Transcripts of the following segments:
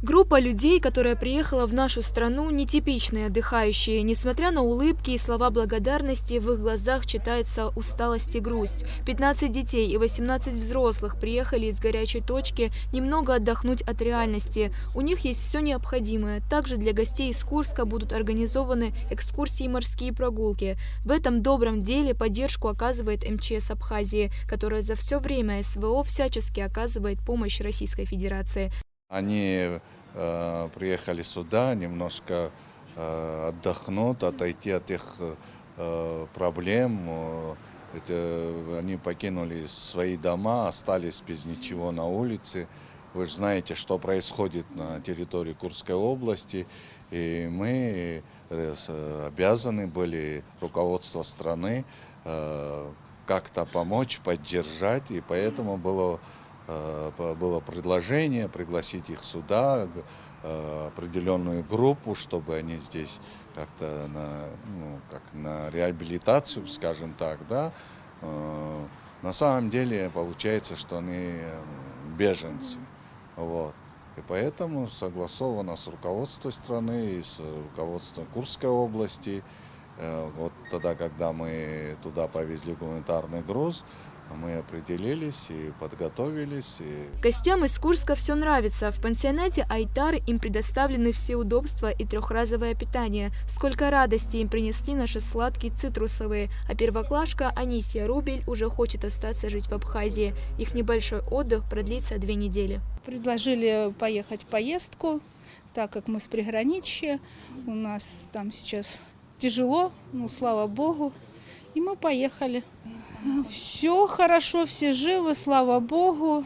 Группа людей, которая приехала в нашу страну, нетипичные отдыхающие. Несмотря на улыбки и слова благодарности, в их глазах читается усталость и грусть. 15 детей и 18 взрослых приехали из горячей точки немного отдохнуть от реальности. У них есть все необходимое. Также для гостей из Курска будут организованы экскурсии и морские прогулки. В этом добром деле поддержку оказывает МЧС Абхазии, которая за все время СВО всячески оказывает помощь Российской Федерации. Они приехали сюда немножко отдохнуть, отойти от их проблем. Они покинули свои дома, остались без ничего на улице. Вы же знаете, что происходит на территории Курской области. И мы обязаны были, руководство страны, как-то помочь, поддержать. И поэтому было предложение пригласить их сюда, определенную группу, чтобы они здесь как-то на реабилитацию, скажем так, да. На самом деле получается, что они беженцы. Вот. И поэтому согласовано с руководством страны и с руководством Курской области. Вот тогда, когда мы туда повезли гуманитарный груз, мы определились и подготовились. Гостям из Курска все нравится. В пансионате Айтар им предоставлены все удобства и трехразовое питание. Сколько радости им принесли наши сладкие цитрусовые. А первоклашка Анисия Рубель уже хочет остаться жить в Абхазии. Их небольшой отдых продлится 2 недели. Предложили поехать в поездку, так как мы с приграничья. У нас там сейчас тяжело, но слава богу. И мы поехали. Все хорошо, все живы, слава богу.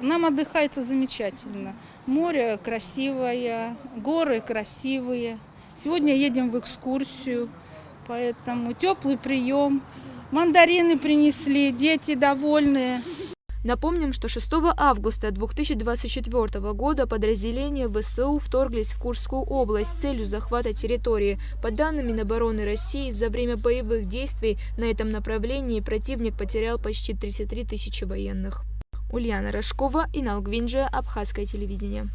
Нам отдыхается замечательно. Море красивое, горы красивые. Сегодня едем в экскурсию, поэтому теплый прием. Мандарины принесли, дети довольные. Напомним, что 6 августа 2024 года подразделения ВСУ вторглись в Курскую область с целью захвата территории. По данным Минобороны России, за время боевых действий на этом направлении противник потерял почти 33 тысячи военных. Ульяна Рожкова, Инал Гвинджия, Абхазское телевидение.